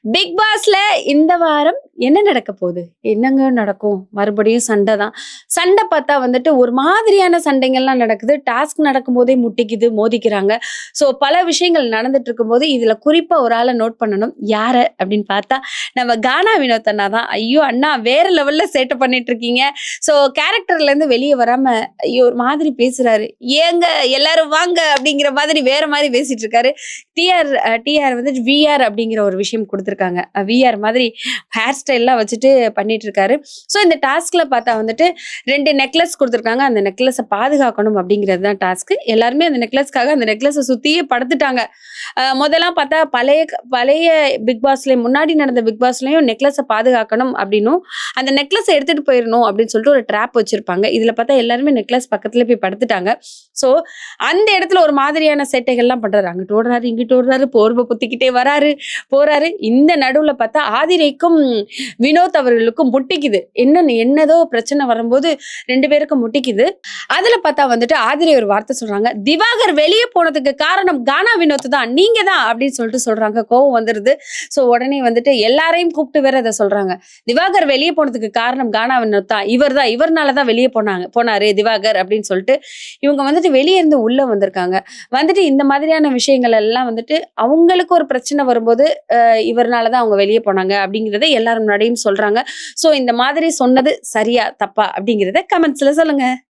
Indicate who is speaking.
Speaker 1: Big பாஸ்ல இந்த வாரம் என்ன நடக்க போகுது? என்னங்க நடக்கும்? மறுபடியும் சண்டை தான். சண்டை பார்த்தா வந்துட்டு ஒரு மாதிரியான சண்டைகள்லாம் நடக்குது. டாஸ்க் நடக்கும்போதே முட்டிக்குது, மோதிக்கிறாங்க. ஸோ பல விஷயங்கள் நடந்துட்டு இருக்கும்போது, இதுல குறிப்பா ஒரு ஆள நோட் பண்ணணும். யார அப்படின்னு பார்த்தா, நம்ம கானா வினோத் அண்ணா தான். ஐயோ! அண்ணா வேற லெவல்ல சேட்டை பண்ணிட்டு இருக்கீங்க. ஸோ கேரக்டர்லேருந்து வெளிய வராம, ஐயோ! ஒரு மாதிரி பேசுறாரு. "ஏங்க எல்லாரும் வாங்க" அப்படிங்கிற மாதிரி வேற மாரி பேசிட்டு இருக்காரு. டிஆர் வந்துட்டு விஆர் அப்படிங்கிற ஒரு விஷயம் குடுத்துருக்காங்க. விஆர் மாதிரி ஹேர் ஸ்டைல்லாம் வச்சுட்டு பண்ணிட்டு இருக்காரு. ஸோ இந்த டாஸ்க்ல பார்த்தா வந்துட்டு 2 நெக்லஸ் குடுத்துருக்காங்க. அந்த நெக்லஸ பாதுகாக்கணும் அப்படிங்கிறது தான் டாஸ்க். எல்லாருமே அந்த நெக்லஸ்க்காக அந்த நெக்லஸ சுத்தியே படுத்துட்டாங்க. மொதல்லாம் பார்த்தா பழைய பிக் பாஸ்லயும் முன்னாடி நடந்த பிக் பாஸ்லயும் நெக்லஸ பாதுகாக்கணும் அப்படின்னும், அந்த நெக்லஸ எடுத்துட்டு போயிரணும் அப்படின்னு சொல்லிட்டு ஒரு ட்ராப் வச்சிருப்பாங்க. இதுல பார்த்தா எல்லாருமே நெக்லஸ் பக்கத்துல போய் படுத்துட்டாங்க. ஸோ அந்த இடத்துல ஒரு மாதிரியான சேட்டைகள்லாம் பண்றாரு. அங்கிட்டு ஓடுறாரு, இங்கிட்டு ஓடுறாரு, போர்வ பொத்திக்கிட்டே வராரு, போறாரு. இந்த நடுவுல பார்த்தா ஆதிரைக்கும் வினோத் அவர்களுக்கும் முட்டிக்குது. என்னதோ பிரச்சனை வரும்போது 2 பேருக்கும் முட்டிக்குது. அதுல பார்த்தா வந்துட்டு ஆதிரை ஒரு வார்த்தை சொல்றாங்க. திவாகர் வெளியே போனதுக்கு காரணம் கானா வினோத் தான். நீங்க தான் அப்படின்னு சொல்லிட்டு சொல்றாங்க. கோவம் வந்துருது. ஸோ உடனே வந்துட்டு எல்லாரையும் கூப்பிட்டு வேற இதை சொல்றாங்க. திவாகர் வெளியே போனதுக்கு காரணம் கானா வினோத் தான். இவர்னால தான் வெளியே போனாரு திவாகர் அப்படின்னு சொல்லிட்டு இவங்க வந்துட்டு வெளியே இருந்து உள்ள வந்திருக்காங்க. வந்துட்டு இந்த மாதிரியான விஷயங்கள் எல்லாம் வந்துட்டு அவங்களுக்கு ஒரு பிரச்சனை வரும்போது இவர்னால தான் அவங்க வெளியே போனாங்க அப்படிங்கிறத எல்லாரும் முன்னாடியும் சொல்றாங்க. ஸோ இந்த மாதிரி சொன்னது சரியா தப்பா அப்படிங்கிறத கமெண்ட்ஸ்ல சொல்லுங்க.